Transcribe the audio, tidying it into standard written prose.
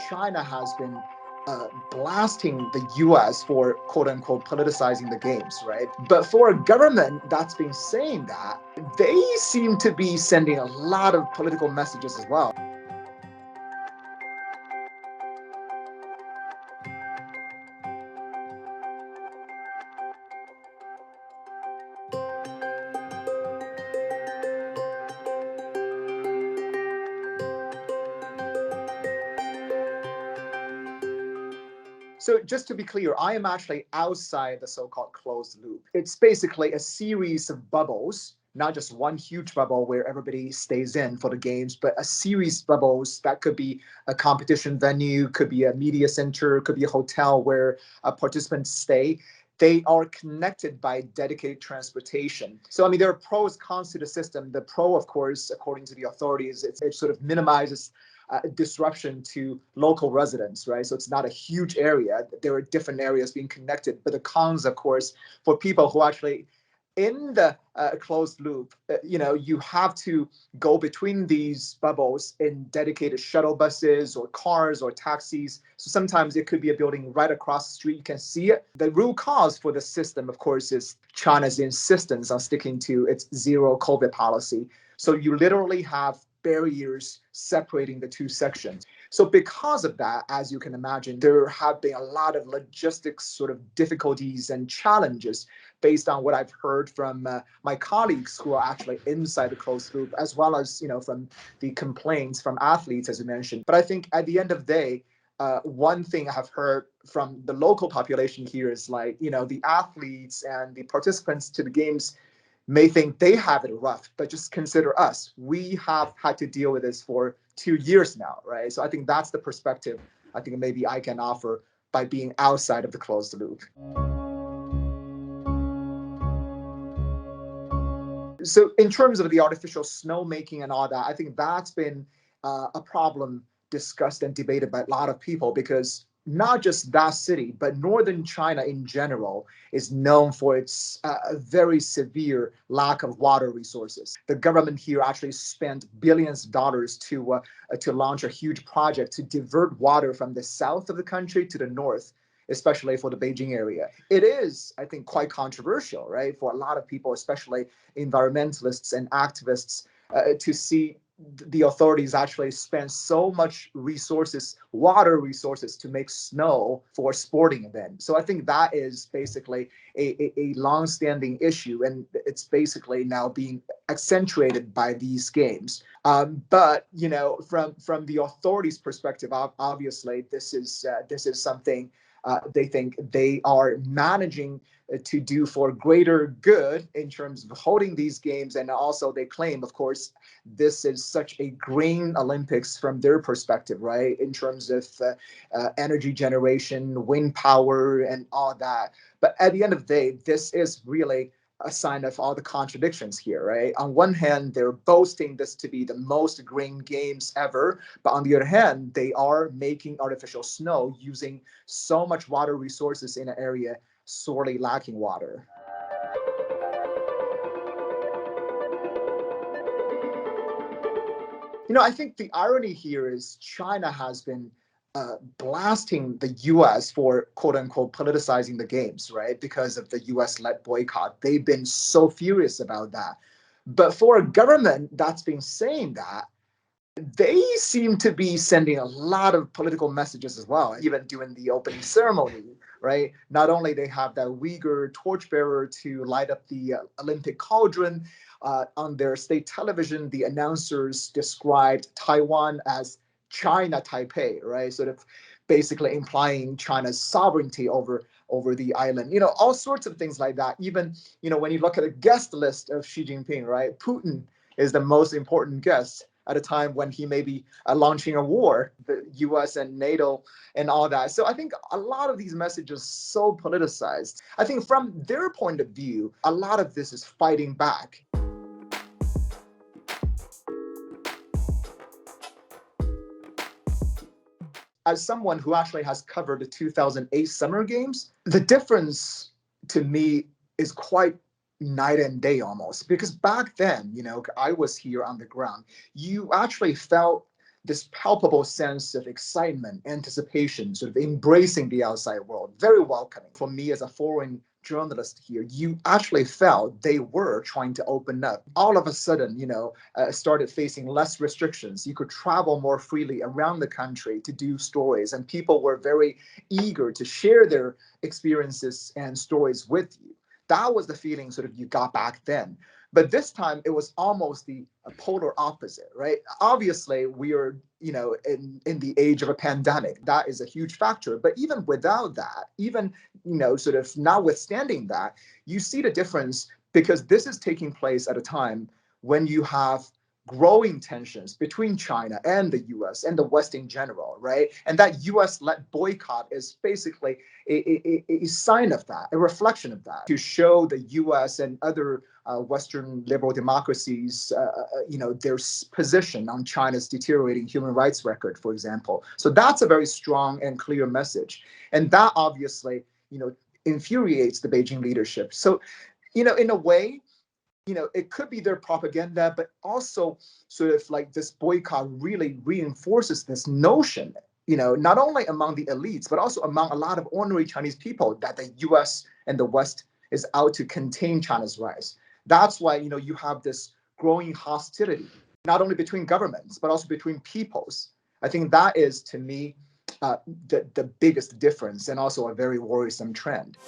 China has been blasting the US for quote unquote politicizing the games, right? But for a government that's been saying that, they seem to be sending a lot of political messages as well. So just to be clear, I am actually outside the so-called closed loop. It's basically a series of bubbles, not just one huge bubble where everybody stays in for the games, but a series of bubbles that could be a competition venue, could be a media center, could be a hotel where participants stay. They are connected by dedicated transportation. So, I mean, there are pros and cons to the system. The pro, of course, according to the authorities, it sort of minimizes disruption to local residents, right? So it's not a huge area. There are different areas being connected. But the cons, of course, for people who actually in the closed loop, you have to go between these bubbles in dedicated shuttle buses or cars or taxis. So sometimes it could be a building right across the street. You can see it. The root cause for the system, of course, is China's insistence on sticking to its zero-Covid policy. So you literally have barriers separating the two sections. So because of that, as you can imagine, there have been a lot of logistics sort of difficulties and challenges based on what I've heard from my colleagues who are actually inside the closed loop, as well as, from the complaints from athletes, as you mentioned. But I think at the end of the day, one thing I have heard from the local population here is the athletes and the participants to the games may think they have it rough, but just consider us. We have had to deal with this for 2 years now, right? So I think that's the perspective I think maybe I can offer by being outside of the closed loop. So in terms of the artificial snowmaking and all that, I think that's been a problem discussed and debated by a lot of people, because not just that city, but northern China in general is known for its very severe lack of water resources. The government here actually spent billions of dollars to launch a huge project to divert water from the south of the country to the north, especially for the Beijing area. It is, I think, quite controversial, right, for a lot of people, especially environmentalists and activists, to see the authorities actually spend so much resources, water resources, to make snow for sporting events. So I think that is basically a long-standing issue, and it's basically now being accentuated by these games. But from the authorities' perspective, obviously this is something they think they are managing to do for greater good in terms of holding these games. And also they claim, of course, this is such a green Olympics from their perspective, right? In terms of energy generation, wind power, and all that. But at the end of the day, this is really a sign of all the contradictions here, right? On one hand, they're boasting this to be the most green games ever, but on the other hand, they are making artificial snow using so much water resources in an area sorely lacking water. I think the irony here is China has been blasting the US for quote unquote politicizing the games, right? Because of the US-led boycott. They've been so furious about that. But for a government that's been saying that, they seem to be sending a lot of political messages as well, even during the opening ceremony, right? Not only they have that Uyghur torchbearer to light up the Olympic cauldron, on their state television, the announcers described Taiwan as China Taipei, right? Sort of basically implying China's sovereignty over the island. All sorts of things like that. Even, when you look at the guest list of Xi Jinping, right? Putin is the most important guest at a time when he may be launching a war, the US and NATO and all that. So I think a lot of these messages so politicized. I think from their point of view, a lot of this is fighting back. As someone who actually has covered the 2008 Summer Games, the difference to me is quite night and day almost, because back then, I was here on the ground. You actually felt this palpable sense of excitement, anticipation, sort of embracing the outside world, very welcoming. For me as a foreign journalist here, you actually felt they were trying to open up. All of a sudden, started facing less restrictions. You could travel more freely around the country to do stories, and people were very eager to share their experiences and stories with you. That was the feeling sort of you got back then. But this time it was almost the polar opposite, right? Obviously, we are, in the age of a pandemic. That is a huge factor. But even without that, even, sort of notwithstanding that, you see the difference because this is taking place at a time when you have growing tensions between China and the US and the West in general, right? And that US-led boycott is basically a sign of that, a reflection of that, to show the US and other Western liberal democracies, their position on China's deteriorating human rights record, for example. So that's a very strong and clear message. And that obviously, infuriates the Beijing leadership. So, in a way, it could be their propaganda, but also sort of like this boycott really reinforces this notion, not only among the elites, but also among a lot of ordinary Chinese people that the US and the West is out to contain China's rise. That's why, you have this growing hostility, not only between governments, but also between peoples. I think that is, to me, the biggest difference and also a very worrisome trend.